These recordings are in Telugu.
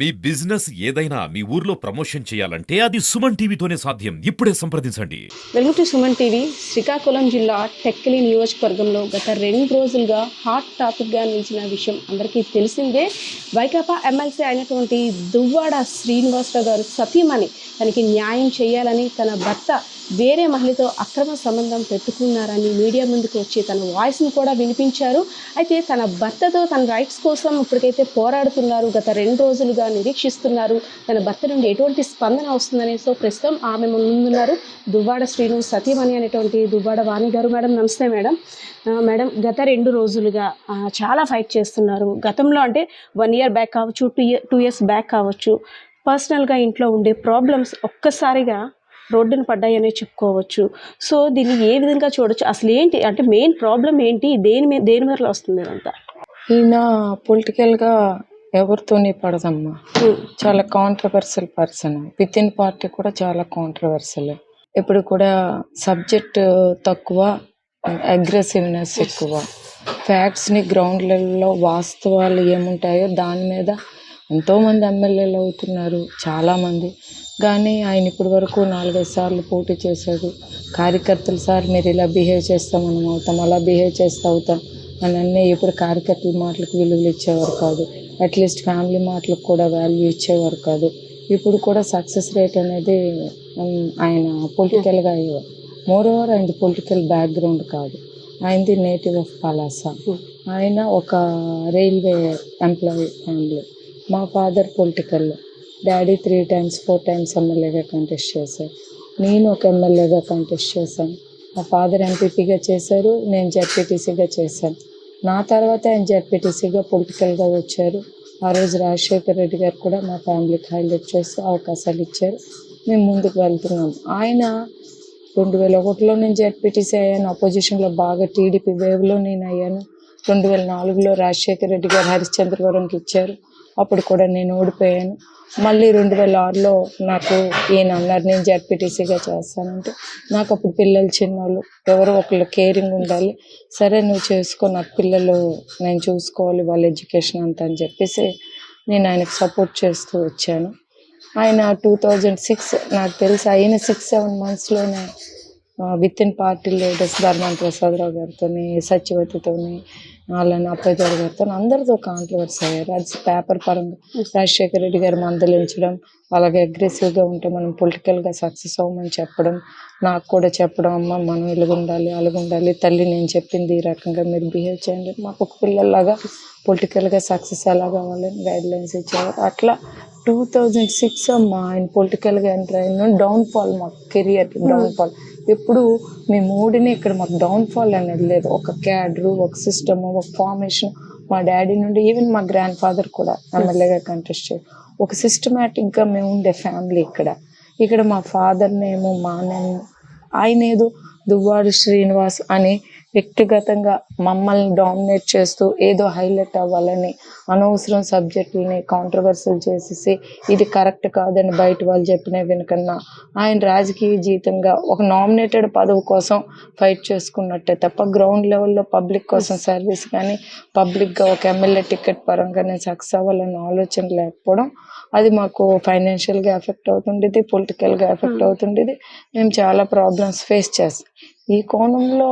మీ బిజినెస్ ఏదైనా మీ ఊర్లో ప్రమోషన్ చేయాలంటే అది సుమన్ టీవీతోనే సాధ్యం. ఇప్పుడే సంప్రదించండి. Welcome to Suman TV. Srikakulam జిల్లా టెక్కలి నియోజకవర్గంలో గత 2 రోజులుగా హాట్ టాపిక్గా నిలిచిన విషయం అందరికీ తెలిసిందే. వైకాపా ఎమ్మెల్సీ అయినటువంటి దువ్వాడ శ్రీనివాసరావు గారు సతీమణి తనకి న్యాయం చేయాలని తన భర్త వేరే మహిళతో అక్రమ సంబంధం పెట్టుకున్నారని మీడియా ముందుకు వచ్చి తన వాయిస్ని కూడా వినిపించారు. అయితే తన భర్తతో తన రైట్స్ కోసం ఇప్పటికైతే పోరాడుతున్నారు. గత 2 రోజులుగా నిరీక్షిస్తున్నారు తన భర్త నుండి ఎటువంటి స్పందన వస్తుందని. సో ప్రస్తుతం ఆమె ముందున్నారు దువ్వాడ శ్రీను సతీమణి అనేటువంటి దువ్వాడ వాణి గారు. మేడం నమస్తే మేడం. మేడం గత 2 రోజులుగా చాలా ఫైట్ చేస్తున్నారు. గతంలో అంటే 1 ఇయర్ బ్యాక్ కావచ్చు, 2 ఇయర్స్ బ్యాక్ కావచ్చు, పర్సనల్గా ఇంట్లో ఉండే ప్రాబ్లమ్స్ ఒక్కసారిగా రోడ్డున పడ్డాయనే చెప్పుకోవచ్చు. సో దీన్ని ఏ విధంగా చూడొచ్చు, అసలు ఏంటి అంటే మెయిన్ ప్రాబ్లం ఏంటి, దేని మీద వస్తుంది ఇదంతా? ఈయన పొలిటికల్గా ఎవరితోనే పడదమ్మా. చాలా controversial person. With in party కూడా చాలా కాంట్రవర్షియల్. ఇప్పుడు కూడా సబ్జెక్ట్ తక్కువ, అగ్రెసివ్నెస్ ఎక్కువ. ఫ్యాక్ట్స్ని గ్రౌండ్ లెవెల్లో వాస్తవాలు ఏముంటాయో దాని మీద ఎంతోమంది ఎమ్మెల్యేలు అవుతున్నారు, చాలామంది. కానీ ఆయన ఇప్పటి వరకు 4-5 సార్లు పోటీ చేశాడు. కార్యకర్తలు సార్ మీరు ఇలా బిహేవ్ చేస్తాం మనం అవుతాం, అలా బిహేవ్ చేస్తూ అవుతాం అని అన్నీ ఎప్పుడు కార్యకర్తల మాటలకు విలువలు ఇచ్చేవారు కాదు. అట్లీస్ట్ ఫ్యామిలీ మాటలకు కూడా వాల్యూ ఇచ్చేవారు కాదు. ఇప్పుడు కూడా సక్సెస్ రేట్ అనేది ఆయన పొలిటికల్గా మోర్ ఓవర్ ఆయనది పొలిటికల్ బ్యాక్గ్రౌండ్ కాదు, ఆయనది నేటివ్ ఆఫ్ పలాస. ఆయన ఒక రైల్వే ఎంప్లాయీ ఫ్యామిలీ. మా father political. Daddy 3 times 4 times ఎమ్మెల్యేగా కంటెస్ట్ చేశారు. నేను ఒక ఎమ్మెల్యేగా కంటెస్ట్ చేశాను. మా ఫాదర్ ఎంపీపీగా చేశారు, నేను జెడ్పీటీసీగా చేశాను. నా తర్వాత ఆయన జెడ్పీటీసీగా పొలిటికల్గా వచ్చారు. ఆ రోజు రాజశేఖర రెడ్డి గారు కూడా మా ఫ్యామిలీకి హైలైట్ చేసి అవకాశాలు ఇచ్చారు. మేము ముందుకు వెళ్తున్నాం. ఆయన 2001లో నేను జెడ్పీటీసీ అయ్యాను. అపోజిషన్లో బాగా టీడీపీ వేవ్లో నేను అయ్యాను. 2004లో రాజశేఖర రెడ్డి గారు హరిశ్చంద్రవరంకి ఇచ్చారు, అప్పుడు కూడా నేను ఓడిపోయాను. మళ్ళీ 2006లో నాకు ఈయన అన్నారు నేను జెడ్పీటీసీగా చేస్తానంటే, నాకు అప్పుడు పిల్లలు చిన్నోళ్ళు, ఎవరో ఒకళ్ళు కేరింగ్ ఉండాలి. సరే నువ్వు చేసుకో, నాకు పిల్లలు నేను చూసుకోవాలి, వాళ్ళ ఎడ్యుకేషన్ అంతా అని చెప్పేసి నేను ఆయనకు సపోర్ట్ చేస్తూ వచ్చాను. ఆయన 2006 నాకు తెలిసి అయిన 6-7 monthsలోనే within party leaders Dharmana Prasadarao గారితో, సత్యవతితోని, అలానే అప్పయ్య గారితో అందరితో కాంట్రవర్సీ అయ్యారు. అది పేపర్ పరంగా రాజశేఖర రెడ్డి గారు మందలించడం, అలాగే అగ్రెసివ్గా ఉంటే మనం పొలిటికల్గా సక్సెస్ అవ్వమని చెప్పడం, నాకు కూడా చెప్పడం, అమ్మ మనం ఇలాగుండాలి అలాగుండాలి, తల్లి నేను చెప్పింది ఈ రకంగా మీరు బిహేవ్ చేయండి, మాకు ఒక పిల్లల్లాగా పొలిటికల్గా సక్సెస్ ఎలా కావాలని గైడ్లైన్స్ ఇచ్చేవారు. అట్లా 2006 అమ్మా ఆయన పొలిటికల్గా ఎంటర్ అయిన డౌన్ఫాల్, మాకు కెరియర్ డౌన్ఫాల్. ఎప్పుడు మేము ఓడిని ఇక్కడ మాకు డౌన్ఫాల్ అనేది లేదు. ఒక క్యాడరు, ఒక సిస్టమ్, ఒక ఫార్మేషన్. మా డాడీ నుండి ఈవెన్ మా గ్రాండ్ ఫాదర్ కూడా ఎమ్మెల్యేగా కంటెస్ట్ చేయారు. ఒక సిస్టమేటిక్గా మేము ఉండే ఫ్యామిలీ ఇక్కడ మా ఫాదర్నేమో ఆయన ఏదో దువ్వాడ శ్రీనివాస్ అని వ్యక్తిగతంగా మమ్మల్ని డామినేట్ చేస్తూ ఏదో హైలైట్ అవ్వాలని అనవసరం సబ్జెక్టులని కాంట్రవర్సీలు చేసేసి ఇది కరెక్ట్ కాదని బయట వాళ్ళు చెప్పిన వెనుకన్నా ఆయన రాజకీయ జీవితంగా ఒక నామినేటెడ్ పదవి కోసం ఫైట్ చేసుకున్నట్టే తప్ప గ్రౌండ్ లెవెల్లో పబ్లిక్ కోసం సర్వీస్ కానీ పబ్లిక్గా ఒక ఎమ్మెల్యే టికెట్ పరంగా నేను సక్సెస్ అవ్వాలన్న ఆలోచన లేకపోవడం, అది మాకు ఫైనాన్షియల్గా ఎఫెక్ట్ అవుతుండేది, పొలిటికల్గా ఎఫెక్ట్ అవుతుండేది. మేము చాలా ప్రాబ్లమ్స్ ఫేస్ చేస్తాం. ఈ కోణంలో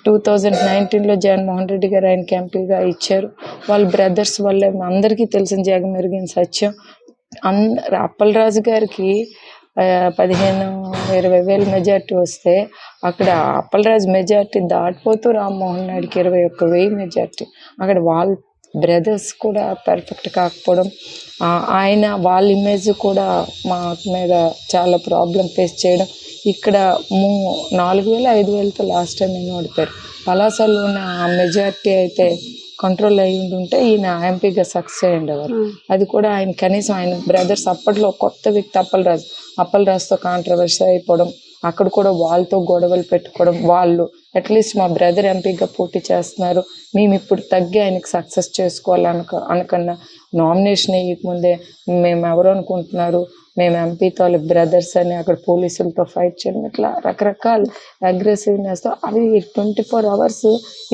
2019లో జగన్మోహన్ రెడ్డి గారు ఆయనకి ఎంపీగా ఇచ్చారు. వాళ్ళ బ్రదర్స్ వల్లే అందరికీ తెలిసిన జగమెరిగిన సత్యం. అప్పలరాజు గారికి 15-20 వేల మెజార్టీ వస్తే అక్కడ అప్పలరాజు మెజార్టీ దాటిపోతూ రామ్మోహన్ నాయుడికి 21,000 మెజార్టీ. అక్కడ వాళ్ళ బ్రదర్స్ కూడా పర్ఫెక్ట్ కాకపోవడం, ఆయన వాళ్ళ ఇమేజ్ కూడా మా మీద చాలా ప్రాబ్లం ఫేస్ చేయడం. ఇక్కడ 4,000-5,000తో లాస్ట్ టైం నేను ఓడిపోయారు. పలాసలో ఉన్న మెజార్టీ అయితే కంట్రోల్ అయ్యి ఉంటే ఈయన ఎంపీగా సక్సెస్ అయ్యి ఉండేవారు. అది కూడా ఆయన కనీసం ఆయన బ్రదర్స్ అప్పట్లో కొత్త వ్యక్తి అప్పలరాజుతో కాంట్రవర్సీ అయిపోవడం, అక్కడ కూడా వాళ్ళతో గొడవలు పెట్టుకోవడం, వాళ్ళు అట్లీస్ట్ మా బ్రదర్ ఎంపీగా పోటీ చేస్తున్నారు, మేము ఇప్పుడు తగ్గి ఆయనకి సక్సెస్ చేసుకోవాలి అనకన్నా నామినేషన్ వేయకముందే మేము ఎవరు అనుకుంటున్నారు, మేము ఎంపీ తాలూకు బ్రదర్స్ అని అక్కడ పోలీసులతో ఫైట్ చేయడం, ఇట్లా రకరకాల అగ్రెసివ్నెస్ అవి 24 hours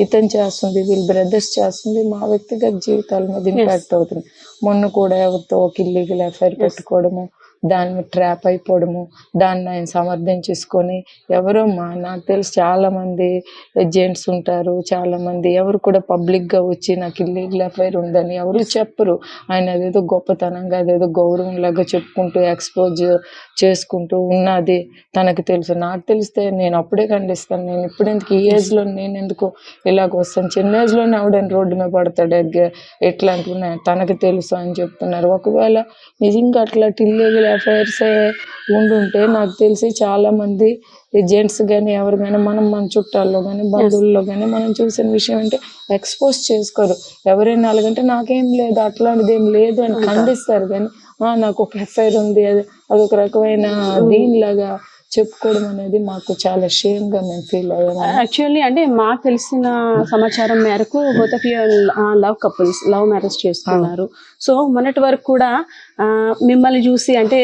ఇతను చేస్తుంది, వీళ్ళ బ్రదర్స్ చేస్తుంది, మా వ్యక్తిగత జీవితాల మీద ఇంపాక్ట్ అవుతుంది. మొన్న కూడా ఎవరితో ఒక ఇల్లీగల్ ఎఫ్ఐఆర్ పెట్టుకోవడము, దాన్ని ట్రాప్ అయిపోవడము, దాన్ని ఆయన సమర్థించేసుకొని ఎవరో నాకు తెలిసి చాలా మంది జెంట్స్ ఉంటారు, చాలా మంది ఎవరు కూడా పబ్లిక్ గా వచ్చి నాకు ఇల్లీగల్ ఎఫ్ఐఆర్ ఉందని ఎవరు చెప్పరు. ఆయన అదేదో గొప్పతనంగా అదేదో గౌరవం లాగా చెప్పుకుంటూ ఎక్స్పోజ్ చేసుకుంటూ ఉన్నది తనకు తెలుసు. నాకు తెలిస్తే నేను అప్పుడే ఖండిస్తాను. నేను ఇప్పుడు ఎందుకు ఈ ఏజ్ లో నేను ఎందుకు ఇలాగ వస్తాను, చిన్న ఏజ్ లోనే ఆవిడని రోడ్డు మీద పడతాడు ఎట్లాంటివి ఉన్నాయి తనకు తెలుసు అని చెప్తున్నారు. ఒకవేళ నిజంగా అట్లా ఇల్లీగల్ ఎఫ్ఐఆర్స్ ఉండుంటే నాకు తెలిసి చాలా మంది జెంట్స్ కానీ ఎవరు కానీ మన చుట్టాల్లో కానీ బంధువుల్లో కానీ మనం చూసిన విషయం అంటే ఎక్స్పోజ్ చేసుకోరు. ఎవరైనా అలాగంటే నాకేం లేదు అట్లాంటిది ఏం లేదు అని ఖండిస్తారు, కానీ నాకు ఒక ఎఫ్ఐఆర్ ఉంది అదొక రకమైన దీనిలాగా చెప్పుకోవడం అనేది మాకు చాలా షేమ్గా మేము ఫీల్ అయ్యాము. యాక్చువల్లీ అంటే మాకు తెలిసిన సమాచారం మేరకు both of you love couples, love marriage చేసుకున్నారు. సో మొన్నటి వరకు కూడా మిమ్మల్ని చూసి అంటే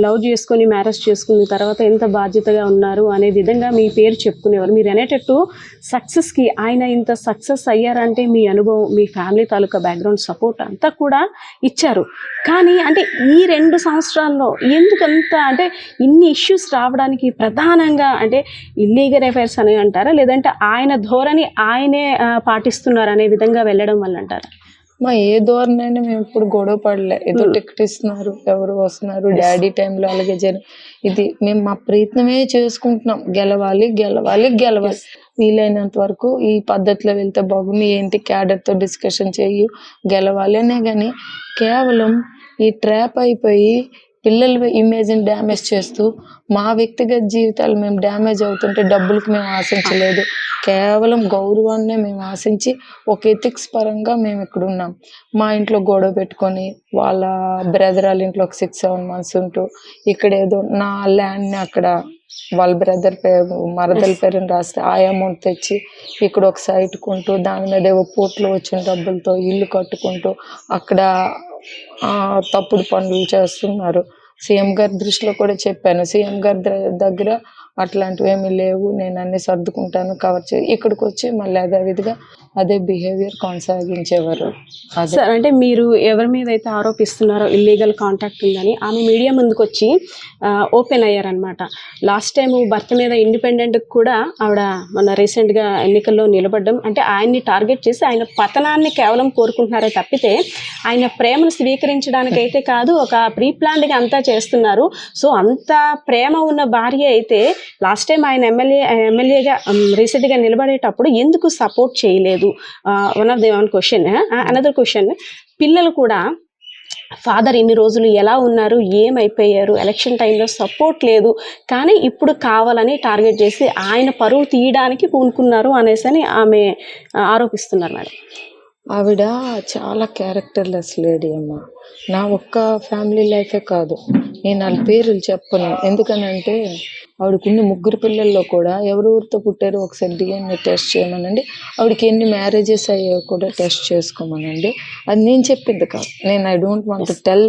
లవ్ చేసుకొని మ్యారేజ్ చేసుకున్న తర్వాత ఎంత బాధ్యతగా ఉన్నారు అనే విధంగా మీ పేరు చెప్పుకునేవారు. మీరు అనేటట్టు సక్సెస్కి ఆయన ఇంత సక్సెస్ అయ్యారంటే మీ అనుభవం, మీ ఫ్యామిలీ తాలూకా బ్యాక్గ్రౌండ్ సపోర్ట్ అంతా కూడా ఇచ్చారు. కానీ అంటే ఈ 2 సంవత్సరాల్లో ఎందుకంత అంటే ఇన్ని ఇష్యూస్ రావడానికి ప్రధానంగా అంటే ఇల్లీగల్ అఫైర్స్ అని అంటారా, లేదంటే ఆయన ధోరణి ఆయనే పాటిస్తున్నారు అనే విధంగా వెళ్ళడం వల్ల అంటారా? ఏ ధోరణైనా మేము ఇప్పుడు గొడవ పడలే. ఏదో టికెట్ ఇస్తున్నారు, ఎవరు వస్తున్నారు, డాడీ టైంలో అలాగే ఇది మేము మా ప్రయత్నమే చేసుకుంటున్నాం. గెలవాలి గెలవాలి గెలవాలి, వీలైనంత వరకు ఈ పద్ధతిలో వెళ్తే బాగుంది, ఏంటి క్యాడర్తో డిస్కషన్ చెయ్యి గెలవాలి అనే. కానీ కేవలం ఈ ట్రాప్ అయిపోయి పిల్లల ఇమేజ్ని డ్యామేజ్ చేస్తూ మా వ్యక్తిగత జీవితాలు మేము డ్యామేజ్ అవుతుంటే డబ్బులకు మేము ఆశించలేదు, కేవలం గౌరవాన్నే మేము ఆశించి ఒక ఎథిక్స్ పరంగా మేము ఇక్కడ ఉన్నాం. మా ఇంట్లో గొడవ పెట్టుకొని వాళ్ళ బ్రదర్ వాళ్ళ ఇంట్లో ఒక 6-7 months ఉంటూ ఇక్కడ ఏదో నా ల్యాండ్ని అక్కడ వాళ్ళ బ్రదర్ పేరు మరదల పేరుని రాస్తే ఆ అమౌంట్ తెచ్చి ఇక్కడ ఒక సైట్ కొంటూ దాని మీద ఏవో పోర్ట్లో వచ్చిన డబ్బులతో ఇల్లు కట్టుకుంటూ అక్కడ తప్పుడు పనులు చేస్తున్నారు. సీఎం గారి దృష్టిలో కూడా చెప్పాను, సీఎం గారి దగ్గర అట్లాంటివి ఏమీ లేవు, నేను అన్ని సర్దుకుంటాను కవర్ ఇక్కడికి వచ్చి మళ్ళీ అదేవిధిగా అదే బిహేవియర్ కొనసాగించేవారు. సార్ అంటే మీరు ఎవరి మీద అయితే ఆరోపిస్తున్నారో ఇల్లీగల్ కాంటాక్ట్ ఉందని ఆమె మీడియా ముందుకు వచ్చి ఓపెన్ అయ్యారనమాట. లాస్ట్ టైం భర్త మీద ఇండిపెండెంట్ కూడా ఆవిడ మన రీసెంట్గా ఎన్నికల్లో నిలబడ్డం అంటే ఆయన్ని టార్గెట్ చేసి ఆయన పతనాన్ని కేవలం కోరుకుంటున్నారే తప్పితే ఆయన ప్రేమను స్వీకరించడానికైతే కాదు, ఒక ప్రీ ప్లాన్డ్గా అంతా చేస్తున్నారు. సో అంత ప్రేమ ఉన్న భార్య అయితే లాస్ట్ టైం ఆయన ఎమ్మెల్యేగా రీసెంట్గా నిలబడేటప్పుడు ఎందుకు సపోర్ట్ చేయలేదు? One of the one question. Another question, పిల్లలు కూడా ఫాదర్ ఇన్ని రోజులు ఎలా ఉన్నారు, ఏమైపోయారు, ఎలక్షన్ టైంలో సపోర్ట్ లేదు, కానీ ఇప్పుడు కావాలని టార్గెట్ చేసి ఆయన పరువు తీయడానికి పూనుకున్నారు అనేసి ఆమె ఆరోపిస్తున్నారు మేడం. ఆవిడ చాలా క్యారెక్టర్లెస్ లేడీ అమ్మ. నా ఒక్క ఫ్యామిలీ లైఫే కాదు, నేను వాళ్ళ పేర్లు చెప్పను. ఎందుకనంటే ఆవిడకున్న 3 పిల్లల్లో కూడా ఎవరెవరితో పుట్టారో ఒకసారి DNA టెస్ట్ చేయమనండి, ఆవిడకి ఎన్ని మ్యారేజెస్ అయ్యాయో కూడా టెస్ట్ చేసుకోమనండి. అది నేను చెప్పింది కాదు. నేను I don't want to tell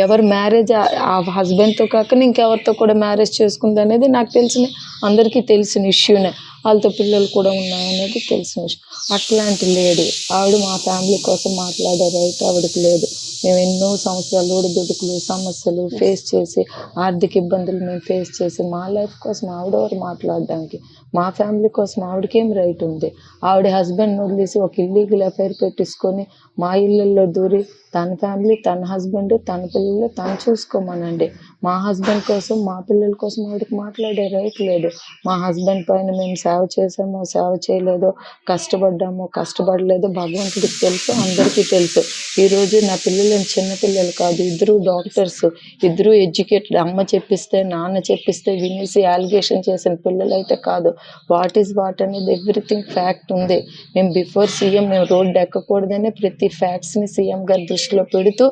ఎవరు మ్యారేజ్ ఆ హస్బెండ్తో కాకుండా ఇంకెవరితో కూడా మ్యారేజ్ చేసుకుంది అనేది నాకు తెలిసిన అందరికీ తెలిసిన ఇష్యూనే. వాళ్ళతో పిల్లలు కూడా ఉన్నాయనేది తెలిసిన విషయం. అట్లాంటి లేడీ ఆవిడ మా ఫ్యామిలీ కోసం మాట్లాడే రైట్ ఆవిడకి లేదు. మేము ఎన్నో సంవత్సరాలు ఒడిదుడుకులు సమస్యలు ఫేస్ చేసి ఆర్థిక ఇబ్బందులు మేము ఫేస్ చేసి మా లైఫ్ కోసం ఆవిడెవరు మాట్లాడడానికి, మా ఫ్యామిలీ కోసం ఆవిడకేం రైట్ ఉంది? ఆవిడ హస్బెండ్ని వదిలేసి ఒక ఇల్లీగల్ అఫైర్ పెట్టించుకొని మా ఇళ్ళల్లో దూరి తన ఫ్యామిలీ, తన హస్బెండ్, తన పిల్లలు తను చూసుకోమనండి. మా హస్బెండ్ కోసం మా పిల్లల కోసం ఆవిడకి మాట్లాడే రైట్ లేదు. మా హస్బెండ్ పైన మేము సేవ చేసామో సేవ చేయలేదో, కష్టపడ్డామో కష్టపడలేదో భగవంతుడికి తెలుసు, అందరికీ తెలుసు. ఈరోజు నా పిల్లలు చిన్నపిల్లలు కాదు, ఇద్దరు డాక్టర్స్, ఇద్దరు ఎడ్యుకేటెడ్. అమ్మ చెప్పిస్తే నాన్న చెప్పిస్తే వినేసి అలిగేషన్ చేసిన పిల్లలు అయితే కాదు. వాట్ ఈజ్ వాట్ అనేది ఎవ్రీథింగ్ ఫ్యాక్ట్ ఉంది. మేము బిఫోర్ సీఎం మేము రోడ్డు ఎక్కకూడదనే ప్రతి ఫ్యాక్ట్స్ని సీఎం గారి దృష్టిలో పెడుతూ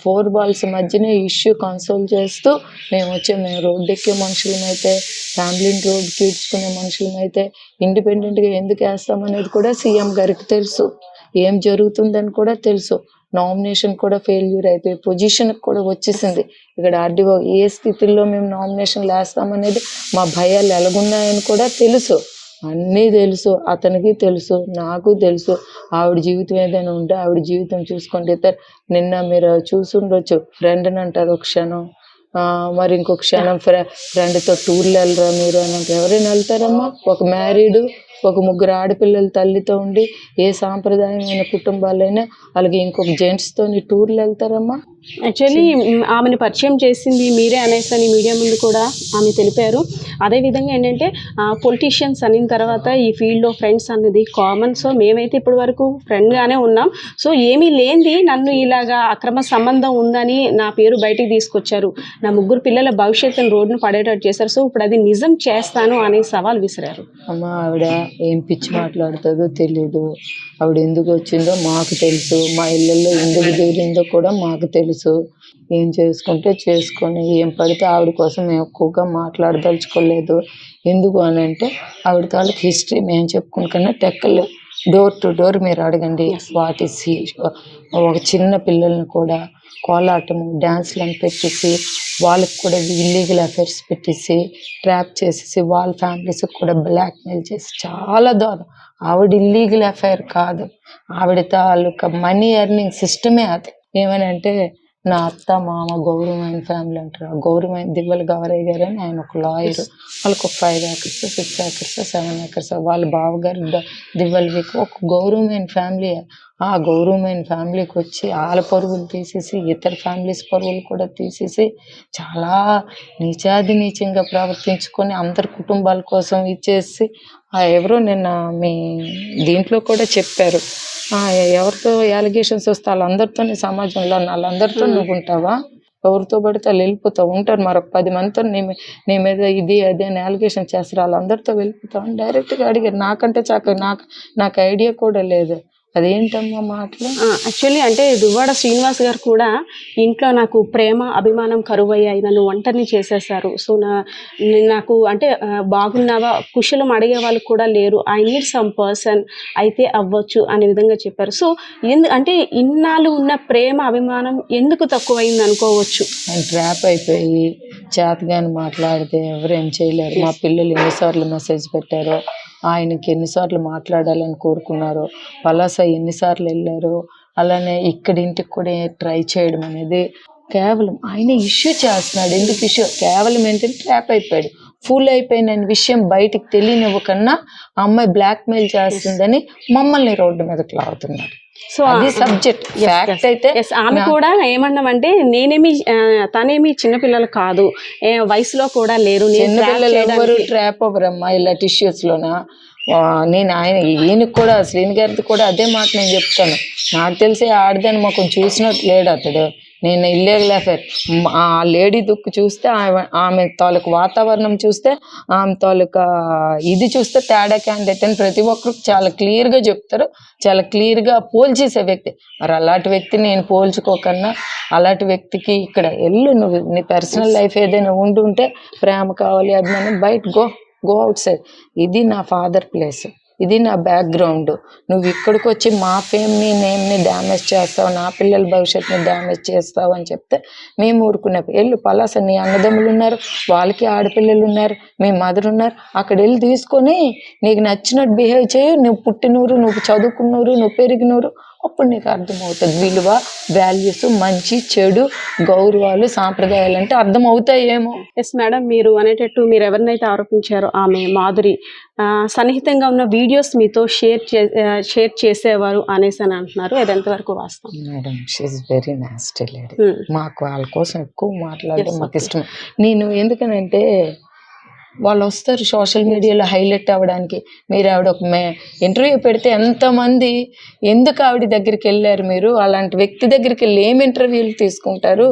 4 walls మధ్యనే ఇష్యూ కన్సోల్ చేస్తూ మేము రోడ్డు ఎక్కే మనుషులమైతే, ఫ్యామిలీని రోడ్డుకి ఈడ్చుకునే మనుషులమైతే ఇండిపెండెంట్గా ఎందుకు వేస్తామనేది కూడా సీఎం గారికి తెలుసు, ఏం జరుగుతుందని కూడా తెలుసు. నామినేషన్ కూడా ఫెయిల్యూర్ అయిపోయి పొజిషన్ కూడా వచ్చేసింది. ఇక్కడ ఆర్డీఓ ఏ స్థితిలో మేము నామినేషన్లు వేస్తామనేది మా భయాలు ఎలాగున్నాయని కూడా తెలుసు, అన్నీ తెలుసు, అతనికి తెలుసు, నాకు తెలుసు. ఆవిడ జీవితం ఏదైనా ఉంటే ఆవిడ జీవితం చూసుకుంటే నిన్న మీరు చూసుండొచ్చు, ఫ్రెండ్ని అంటారు ఒక క్షణం, మరి ఇంకొక క్షణం ఫ్రెండ్తో టూర్లు వెళ్ళరా మీరు అని అంటే ఎవరైనా వెళ్తారమ్మా? ఒక మ్యారీడు, ఒక ముగ్గురు ఆడపిల్లల తల్లితో ఉండి ఏ సాంప్రదాయమైన కుటుంబాలైనా అలాగే ఇంకొక జెంట్స్తో టూర్లు వెళ్తారమ్మా? యాక్చువల్లీ ఆమెను పరిచయం చేసింది మీరే అనేసి అని మీడియా ముందు కూడా ఆమె తెలిపారు. అదేవిధంగా ఏంటంటే పొలిటీషియన్స్ అనిన తర్వాత ఈ ఫీల్డ్లో ఫ్రెండ్స్ అనేది కామన్. సో మేమైతే ఇప్పటి వరకు ఫ్రెండ్గానే ఉన్నాం. సో ఏమీ లేనిది నన్ను ఇలాగా అక్రమ సంబంధం ఉందని నా పేరు బయటికి తీసుకొచ్చారు, నా ముగ్గురు పిల్లల భవిష్యత్తును రోడ్డును పడేటట్టు చేశారు. సో ఇప్పుడు అది నిజం చేస్తాను అనే సవాల్ విసిరారు. అమ్మ ఆవిడ ఏం పిచ్చి మాట్లాడుతుందో తెలీదు, ఆవిడ ఎందుకు వచ్చిందో మాకు తెలుసు, మా ఇళ్ళల్లో ఎందుకు దూరిందో కూడా మాకు తెలుసు. ఏం చేసుకుంటే చేసుకొని ఏం పడితే ఆవిడ కోసం మేము ఎక్కువగా మాట్లాడదలుచుకోలేదు. ఎందుకు అని అంటే ఆవిడ తాలూకు హిస్టరీ మేము చెప్పుకున్న టెక్కలు డోర్ టు డోర్ మీరు అడగండి. వాటి ఒక చిన్న పిల్లల్ని కూడా కోలాటము డ్యాన్స్లను పెట్టేసి వాళ్ళకి కూడా ఇల్లీగల్ అఫైర్స్ పెట్టేసి ట్రాప్ చేసేసి వాళ్ళ ఫ్యామిలీస్కి కూడా బ్లాక్మెయిల్ చేసి చాలా దారుణం. ఆవిడ ఇల్లీగల్ అఫైర్ కాదు, ఆవిడ తాలూకా మనీ ఎర్నింగ్ సిస్టమే అది. ఏమని అంటే నా అత్త మామ గౌరవమైన ఫ్యామిలీ అంటారు. గౌరవమైన దివ్వల గౌరయ్య గారు అని ఆయన ఒక లాయర్, వాళ్ళకి ఒక 5 acres 6 acres 7 acres వాళ్ళ బావగారు దివ్వలవికి ఒక గౌరవమైన ఫ్యామిలీ. ఆ గౌరవమైన ఫ్యామిలీకి వచ్చి వాళ్ళ పరుగులు తీసేసి ఇతర ఫ్యామిలీస్ పరుగులు కూడా తీసేసి చాలా నీచాదినీచంగా ప్రవర్తించుకొని అందరి కుటుంబాల కోసం ఇచ్చేసి ఎవరో నిన్న మీ దీంట్లో కూడా చెప్పారు, ఎవరితో అలిగేషన్స్ వస్తే వాళ్ళందరితోనే సమాజంలో వాళ్ళందరితో నువ్వు ఉంటావా? ఎవరితో పడితే వాళ్ళు వెళ్ళిపోతావు ఉంటారు. మరొక 10 మందితో నీ మీద ఇది అదే అని అలిగేషన్ చేస్తారు, వాళ్ళందరితో వెళ్ళిపోతావు అని డైరెక్ట్గా అడిగారు. నాకంటే నాకు ఐడియా కూడా లేదు. అదేంటమ్మా మాటలు? యాక్చువల్లీ అంటే దువ్వాడ శ్రీనివాస్ గారు కూడా ఇంట్లో నాకు ప్రేమ అభిమానం కరువయ్యాయి, నన్ను ఒంటరిని చేసేసారు. సో నాకు అంటే బాగున్నావా కుశలం అడిగే వాళ్ళు కూడా లేరు, ఐ నీడ్ సమ్ పర్సన్ అయితే అవ్వచ్చు అనే విధంగా చెప్పారు. సో అంటే ఇన్నాళ్ళు ఉన్న ప్రేమ అభిమానం ఎందుకు తక్కువైంది అనుకోవచ్చు? ట్రాప్ అయిపోయి చేతగాని మాట్లాడితే ఎవరేం చేయలేరు. మా పిల్లలు ఎన్నిసార్లు మెసేజ్ పెట్టారో, ఆయనకి ఎన్నిసార్లు మాట్లాడాలని కోరుకున్నారో, పలాస ఎన్నిసార్లు వెళ్ళారో, అలానే ఇక్కడింటికి కూడా ట్రై చేయడం అనేది కేవలం ఆయన ఇష్యూ చేస్తున్నాడు. ఎందుకు ఇష్యూ? కేవలం ఏంటంటే ట్రాప్ అయిపోయాడు, ఫుల్ అయిపోయిన విషయం బయటికి తెలియనివ్వకన్నా అమ్మాయి బ్లాక్మెయిల్ చేస్తుందని మమ్మల్ని రోడ్డు మీదకి లాగుతున్నారు. సో అది సబ్జెక్ట్ ఫ్యాక్ట్ అయితే ఆమె కూడా ఏమన్నామంటే తనేమి చిన్నపిల్లలు కాదు, వయసులో కూడా లేరు, చిన్నపిల్లలు ఎవరు ట్రాప్ అవ్వరమ్మా ఇలాంటి ఇష్యూస్ లోన. నేను ఈయనకి కూడా శ్రీని గారికి కూడా అదే మాట నేను చెప్తాను. నాకు తెలిసి ఆడదాన్ని మాకు చూసినట్టు లేడు అతడు. నేను ఇల్లీగల్ అఫైర్ ఆ లేడీ దుక్కు చూస్తే ఆమె తాలూకు వాతావరణం చూస్తే ఆమె తాలూకా ఇది చూస్తే తేడా క్యాండిడేట్ అని ప్రతి ఒక్కరు చాలా క్లియర్గా చెప్తారు, చాలా క్లియర్గా పోల్చేసే వ్యక్తి. మరి అలాంటి వ్యక్తిని నేను పోల్చుకోకన్నా అలాంటి వ్యక్తికి ఇక్కడ నువ్వు నీ పర్సనల్ లైఫ్ ఏదైనా ఉంటుంటే ప్రేమ కావాలి అభిమానం బయట గో అవుట్ సైడ్. ఇది నా ఫాదర్ ప్లేస్, ఇది నా బ్యాక్గ్రౌండ్. నువ్వు ఇక్కడికి వచ్చి మా ఫేమ్ని నేమ్ని డ్యామేజ్ చేస్తావు, నా పిల్లల భవిష్యత్తుని డ్యామేజ్ చేస్తావు అని చెప్తే మేము ఊరుకునే పలాస నీ అన్నదమ్ములు ఉన్నారు, వాళ్ళకి ఆడపిల్లలు ఉన్నారు, మీ మదర్ ఉన్నారు, అక్కడ తీసుకొని నీకు నచ్చినట్టు బిహేవ్ చేయి. నువ్వు పుట్టినూరు, నువ్వు చదువుకున్నూరు, నువ్వు పెరిగినూరు, అప్పుడు నీకు అర్థమవుతుంది విలువ, వాల్యూస్, మంచి చెడు, గౌరవాలు, సాంప్రదాయాలు అంటే అర్థమవుతాయేమో. ఎస్ మేడం, మీరు అనేటట్టు మీరు ఎవరినైతే ఆరోపించారో ఆమె మాధురి సన్నిహితంగా ఉన్న వీడియోస్ మీతో షేర్ చేసేవారు అనేసి అని అంటున్నారు, అది ఎంతవరకు వాస్తవం? Madam she is very nasty lady. మాకు వాళ్ళ కోసం ఎక్కువ మాట్లాడడం మాకు ఇష్టం. నేను ఎందుకనంటే వాళ్ళు వస్తారు సోషల్ మీడియాలో హైలైట్ అవ్వడానికి. మీరు ఆవిడ ఒక ఇంటర్వ్యూ పెడితే ఎంతమంది ఎందుకు ఆవిడ దగ్గరికి వెళ్ళారు, మీరు అలాంటి వ్యక్తి దగ్గరికి వెళ్ళి ఏం ఇంటర్వ్యూలు తీసుకుంటారు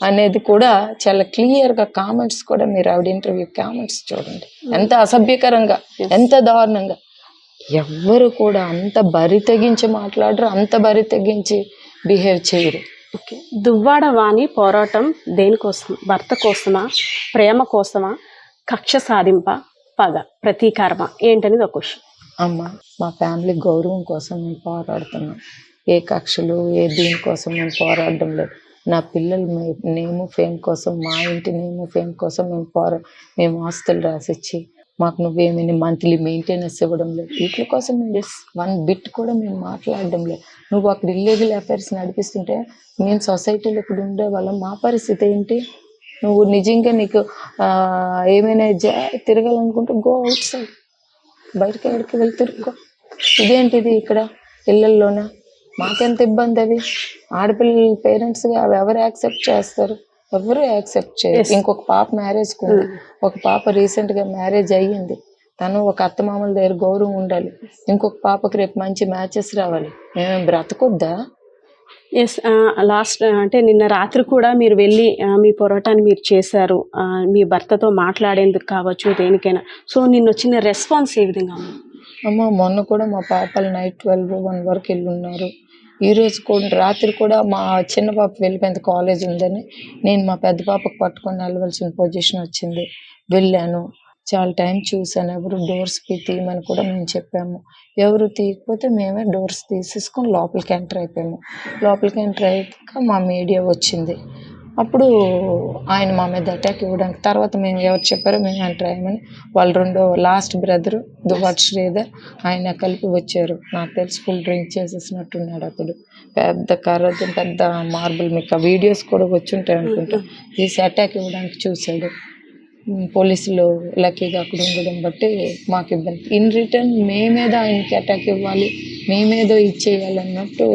అనేది కూడా చాలా క్లియర్గా కామెంట్స్ కూడా మీరు ఆవిడ ఇంటర్వ్యూ కామెంట్స్ చూడండి, ఎంత అసభ్యకరంగా, ఎంత దారుణంగా. ఎవ్వరు కూడా అంత బరి తెగించి మాట్లాడరు, అంత బరి తెగించి బిహేవ్ చేయరు. ఓకే, దువ్వాడ వాణి పోరాటం దేనికోసం? భర్త కోసమా, ప్రేమ కోసమా, కక్ష సాధింప, పగ, ప్రతీకారమా ఏంటనేది ఒక క్వశ్చన్. అమ్మ, మా ఫ్యామిలీ గౌరవం కోసం మేము పోరాడుతున్నాం. ఏ కక్షలు దీనికోసం మేము పోరాడడం లేదు. నా పిల్లల నేము ఫేమ్ కోసం, మా ఇంటి నేము ఫేమ్ కోసం మేము ఆస్తులు రాసిచ్చి మాకు నువ్వేమైనా మంత్లీ మెయింటెనెన్స్ ఇవ్వడం లేదు. వీటి కోసం మేము 1 బిట్ కూడా మేము మాట్లాడడం లేదు. నువ్వు అక్కడ ఇల్లీగల్ అఫైర్స్ నడిపిస్తుంటే మేము సొసైటీలో ఇప్పుడు ఉండేవాళ్ళం, మా పరిస్థితి ఏంటి? నువ్వు నిజంగా నీకు ఏమైనా తిరగాలనుకుంటే గో అవుట్ సైడ్, బయటకి ఎక్కడికి వెళ్ళి తిరుక్కో. ఇదేంటిది ఇక్కడ ఇళ్ళల్లోన? మాకెంత ఇబ్బంది అది. ఆడపిల్లల పేరెంట్స్గా అవి ఎవరు యాక్సెప్ట్ చేస్తారు? ఎవరు యాక్సెప్ట్ చేయరు. ఇంకొక పాప మ్యారేజ్కి ఉంది, ఒక పాప రీసెంట్గా మ్యారేజ్ అయ్యింది. తను ఒక అత్తమామల దగ్గర గౌరవం ఉండాలి. ఇంకొక పాపకి రేపు మంచి మ్యాచెస్ రావాలి. మేమేం బ్రతకొద్దా? ఎస్, లాస్ట్ అంటే నిన్న రాత్రి కూడా మీరు వెళ్ళి మీ పోరాటాన్ని మీరు చేశారు, మీ భర్తతో మాట్లాడేందుకు కావచ్చు, దేనికైనా. సో నిన్న వచ్చిన రెస్పాన్స్ ఏ విధంగా ఉంది? అమ్మ, మొన్న కూడా మా పాపలు నైట్ 12-1 వరకు వెళ్ళి ఉన్నారు. ఈరోజు కూడా రాత్రి కూడా మా చిన్న పాప వెళ్ళిపోయింది, కాలేజ్ ఉందని. నేను మా పెద్ద పాపకు పట్టుకొని వెళ్ళవలసిన పొజిషన్ వచ్చింది. వెళ్ళాను, చాలా టైం చూసాను. ఎవరు డోర్స్ తీయమని కూడా మేము చెప్పాము. ఎవరు తీయకపోతే మేమే డోర్స్ తీసేసుకొని లోపలికి ఎంటర్ అయిపోయాము. లోపలికి ఎంటర్ అయ్యాక మా మీడియా వచ్చింది. అప్పుడు ఆయన మా మీద అటాక్ ఇవ్వడానికి, తర్వాత మేము ఎవరు చెప్పారో మేము ఎంటర్ అయ్యామని వాళ్ళు రెండో లాస్ట్ బ్రదరు దువ్వాడ శ్రీధర్ ఆయన కలిపి వచ్చారు. నాకు తెలిసి ఫుల్ డ్రింక్ చేసేసినట్టున్నాడు అతడు. పెద్ద కర్రతో పెద్ద మార్బుల్, మీకు ఆ వీడియోస్ కూడా వచ్చి ఉంటాయి అనుకుంటా, తీసి అటాక్ ఇవ్వడానికి చూశాడు. పోలీసులు లక్కీగా అక్కడ ఉండడం బట్టి మాకు ఇబ్బంది. ఇన్ రిటర్న్ మేమేదో ఆయనకి అటాక్ ఇవ్వాలి, మేమేదో ఇచ్చేయాలన్నట్టు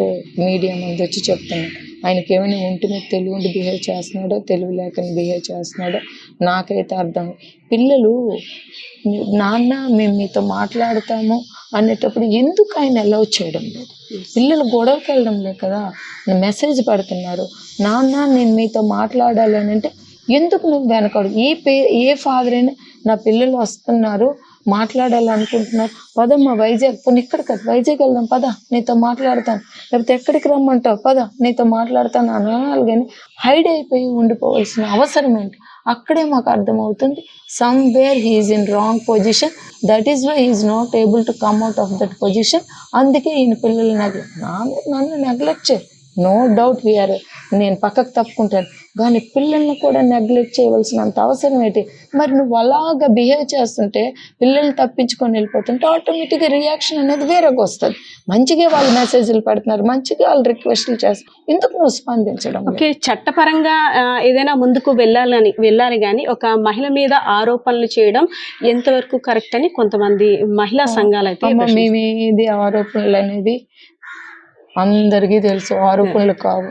మీడియా ముందు వచ్చి చెప్తున్నాం. ఆయనకి ఏమైనా ఒంటి మీద తెలివి ఉండి బిహేవ్ చేస్తున్నాడో, తెలివి లేకని బిహేవ్ చేస్తున్నాడో నాకైతే అర్థం. పిల్లలు నాన్న మేము మీతో మాట్లాడతాము అనేటప్పుడు ఎందుకు ఆయన అలౌ చేయడం లేదు? పిల్లలు గొడవకి వెళ్ళడం లేదు కదా, మెసేజ్ పెడుతున్నారు. నాన్న నేను మీతో మాట్లాడాలి అని అంటే ఎందుకు నువ్వు వెనకాడు? ఏ ఫాదర్ అయినా నా పిల్లలు వస్తున్నారు మాట్లాడాలనుకుంటున్నారు, పదమ్మా వైజాగ్, పోనీ ఇక్కడ కదా వైజాగ్ వెళ్దాం పద నీతో మాట్లాడతాను, లేకపోతే ఎక్కడికి రమ్మంటావు పద నీతో మాట్లాడతాను అనాలి. కానీ హైడ్ అయిపోయి ఉండిపోవాల్సిన అవసరం ఏంటి? అక్కడే మాకు అర్థమవుతుంది somewhere he is in wrong position, that is why he is not able to come out of that position. అందుకే ఈయన పిల్లలు నన్ను నెగ్లెక్ట్ చేయి, నో డౌట్ వీఆర్, నేను పక్కకు తప్పుకుంటాను. కానీ పిల్లల్ని కూడా నెగ్లెక్ట్ చేయవలసినంత అవసరం ఏంటి? మరి నువ్వు అలాగా బిహేవ్ చేస్తుంటే, పిల్లల్ని తప్పించుకొని వెళ్ళిపోతుంటే ఆటోమేటిక్గా రియాక్షన్ అనేది వేరేగా వస్తుంది. మంచిగా వాళ్ళు మెసేజ్లు పెడుతున్నారు, మంచిగా వాళ్ళు రిక్వెస్ట్లు చేస్తారు, ఎందుకు నువ్వు స్పందించడం? ఓకే, చట్టపరంగా ఏదైనా ముందుకు వెళ్ళాలి కానీ ఒక మహిళ మీద ఆరోపణలు చేయడం ఎంతవరకు కరెక్ట్ అని కొంతమంది మహిళా సంఘాలు అయితే మేమేది ఆరోపణలు అనేది అందరికీ తెలుసు, ఆరోపణలు కావు.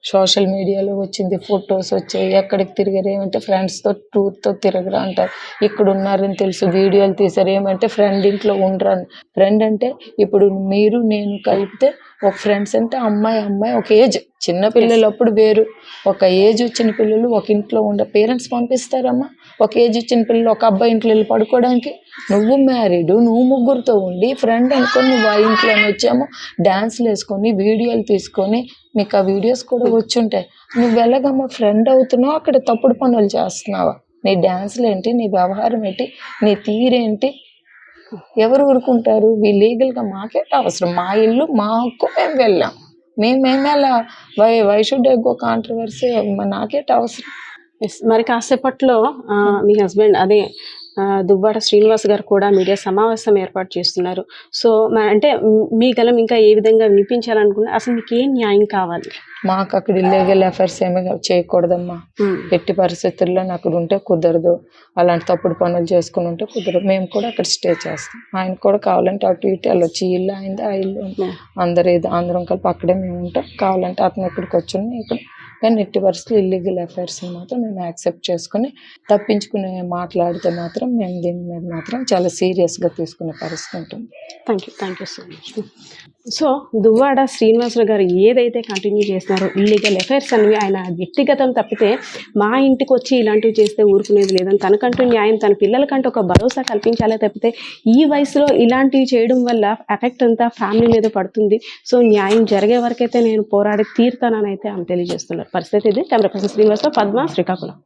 సోషల్ మీడియాలో వచ్చింది, ఫొటోస్ వచ్చాయి, ఎక్కడికి తిరిగారు ఏమంటే ఫ్రెండ్స్తో టూర్తో తిరగరా అంటారు. ఇక్కడ ఉన్నారని తెలుసు, వీడియోలు తీసారు. ఏమంటే ఫ్రెండ్ ఇంట్లో ఉండరా. ఫ్రెండ్ అంటే ఇప్పుడు మీరు నేను కలిపితే ఒక ఫ్రెండ్స్ అంటే అమ్మాయి ఒక ఏజ్, చిన్న పిల్లలు అప్పుడు వేరు, ఒక ఏజ్ వచ్చిన పిల్లలు ఒక ఇంట్లో పేరెంట్స్ పంపిస్తారమ్మా. ఒక ఏజ్ వచ్చిన పిల్లలు ఒక అబ్బాయి ఇంట్లో వెళ్ళి పడుకోవడానికి. నువ్వు మ్యారీడ్, నువ్వు ముగ్గురితో ఉండి ఫ్రెండ్ అనుకొని నువ్వు ఆ ఇంట్లోనే వచ్చాము, డ్యాన్స్లు వేసుకొని వీడియోలు తీసుకొని, మీకు ఆ వీడియోస్ కూడా వచ్చి ఉంటాయి. నువ్వు ఎలాగమ్మా ఫ్రెండ్ అవుతున్నావు, అక్కడ తప్పుడు పనులు చేస్తున్నావా? నీ డ్యాన్స్లు ఏంటి, నీ వ్యవహారం ఏంటి, నీ తీరేంటి? ఎవరు ఊరుకుంటారు? లీగల్గా మాకేట అవసరం, మా ఇల్లు మా హక్కు, మేము వెళ్ళాం, మేమేమేలా why should I go controversy, నాకేట అవసరం? మరి కాసేపట్లో మీ హస్బెండ్ అదే దువ్వాడ శ్రీనివాస్ గారు కూడా మీడియా సమావేశం ఏర్పాటు చేస్తున్నారు. సో అంటే మీ గలం ఇంకా ఏ విధంగా వినిపించాలనుకున్నా, అసలు మీకు ఏం న్యాయం కావాలి? మాకు అక్కడ ఇల్లీగల్ అఫైర్స్ ఏమీ చేయకూడదమ్మా. ఎట్టి పరిస్థితుల్లో అక్కడ ఉంటే కుదరదు, అలాంటి తప్పుడు పనులు చేసుకుని ఉంటే కుదరదు. మేము కూడా అక్కడ స్టే చేస్తాం. ఆయన కూడా కావాలంటే అటు ఇటు వెళ్ళొచ్చు, ఈ ఇల్లు అయింది, ఆ ఇల్లు అందరం కలిపి అక్కడే మేము ఉంటాం. కావాలంటే అతను ఇక్కడికి వచ్చి ఇక్కడ, కానీ ఎట్టి పరిస్థితులు ఇల్లీగల్ అఫైర్స్ మాత్రం మేము యాక్సెప్ట్ చేసుకుని తప్పించుకునే మాట్లాడితే మాత్రం మేము దీని మీద మాత్రం చాలా సీరియస్గా తీసుకునే పరిస్థితి ఉంటుంది. Thank you so much. So Duvvada Srinivasarao garu ఏదైతే కంటిన్యూ చేస్తున్నారో ఇల్లీగల్ అఫైర్స్ అనేవి ఆయన వ్యక్తిగతం తప్పితే మా ఇంటికి వచ్చి ఇలాంటివి చేస్తే ఊరుకునేది లేదని, తనకంటూ న్యాయం తన పిల్లలకంటూ ఒక భరోసా కల్పించాలే తప్పితే ఈ వయసులో ఇలాంటివి చేయడం వల్ల ఎఫెక్ట్ అంతా ఫ్యామిలీ మీద పడుతుంది. సో న్యాయం జరిగే వరకైతే నేను పోరాడి తీరుతానని అయితే ఆమె తెలియజేస్తున్నారు. పరిస్థితి ఇది. Camera person Srinivasarao, Padma, Srikakulam.